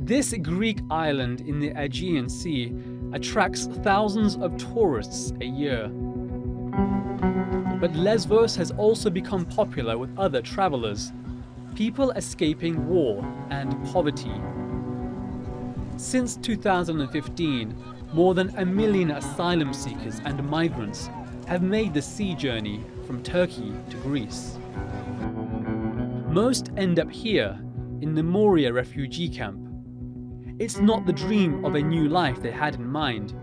This Greek island in the Aegean Sea attracts thousands of tourists a year. But Lesvos has also become popular with other travelers, people escaping war and poverty. Since 2015, more than 1 million asylum seekers and migrants have made the sea journey from Turkey to Greece. Most end up here, in the Moria refugee camp. It's not the dream of a new life they had in mind.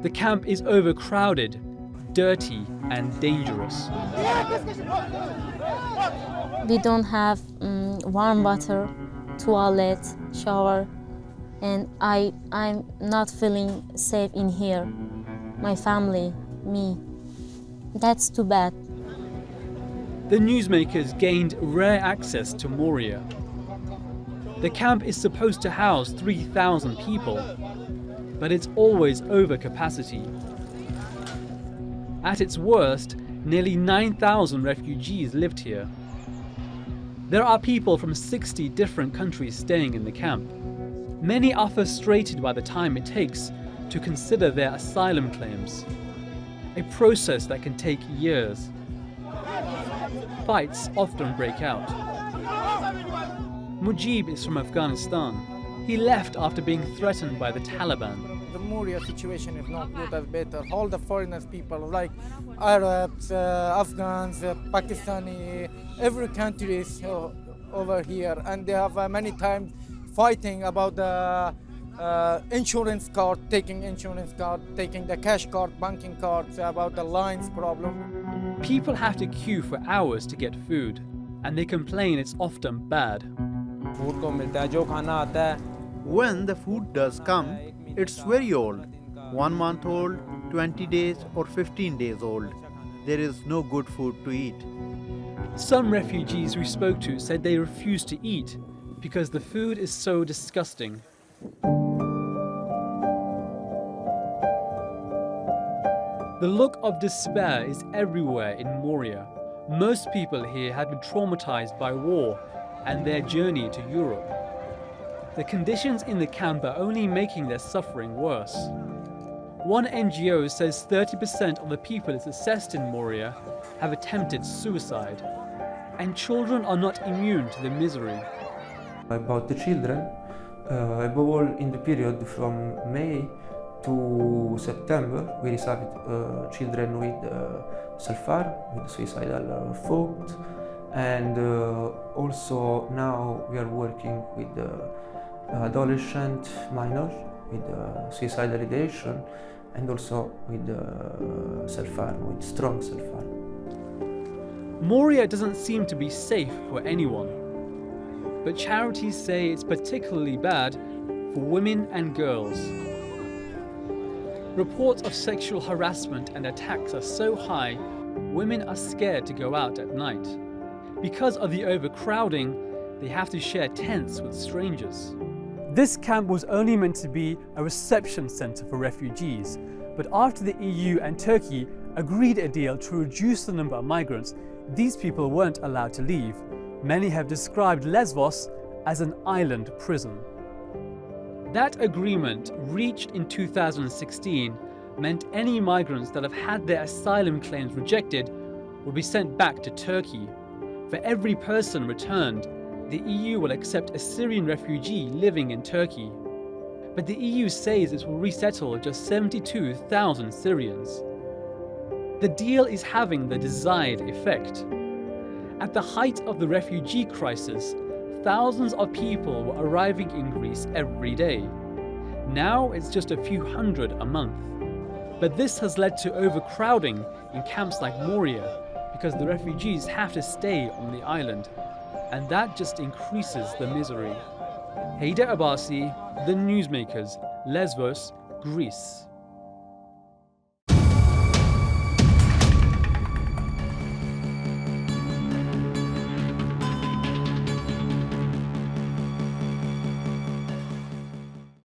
The camp is overcrowded, dirty and dangerous. We don't have warm water, toilet, shower, and I'm not feeling safe in here. My family, me. That's too bad. The newsmakers gained rare access to Moria. The camp is supposed to house 3,000 people, but it's always over capacity. At its worst, nearly 9,000 refugees lived here. There are people from 60 different countries staying in the camp. Many are frustrated by the time it takes to consider their asylum claims, a process that can take years. Fights often break out. Mujib is from Afghanistan. He left after being threatened by the Taliban. The Moria situation is not good as better. All the foreigners people like Arabs, Afghans, Pakistani, every country is over here, and they have many times fighting about the insurance card, taking the cash card, banking cards, about the lines problem. People have to queue for hours to get food, and they complain it's often bad. When the food does come, it's very old, 1 month old, 20 days or 15 days old. There is no good food to eat. Some refugees we spoke to said they refuse to eat because the food is so disgusting. The look of despair is everywhere in Moria. Most people here have been traumatized by war and their journey to Europe. The conditions in the camp are only making their suffering worse. One NGO says 30% of the people it's assessed in Moria have attempted suicide, and children are not immune to the misery. About the children, above all in the period from May to September, we received children with sulfur, with suicidal thoughts, and also now we are working with adolescent minors with suicidal ideation, and also with sulfur, with strong sulfur. Moria doesn't seem to be safe for anyone, but charities say it's particularly bad for women and girls. Reports of sexual harassment and attacks are so high, women are scared to go out at night. Because of the overcrowding, they have to share tents with strangers. This camp was only meant to be a reception center for refugees, but after the EU and Turkey agreed a deal to reduce the number of migrants, these people weren't allowed to leave. Many have described Lesvos as an island prison. That agreement, reached in 2016, meant any migrants that have had their asylum claims rejected will be sent back to Turkey. For every person returned, the EU will accept a Syrian refugee living in Turkey. But the EU says it will resettle just 72,000 Syrians. The deal is having the desired effect. At the height of the refugee crisis, thousands of people were arriving in Greece every day. Now it's just a few hundred a month. But this has led to overcrowding in camps like Moria, because the refugees have to stay on the island, and that just increases the misery. Hyder Abbasi, The Newsmakers, Lesvos, Greece.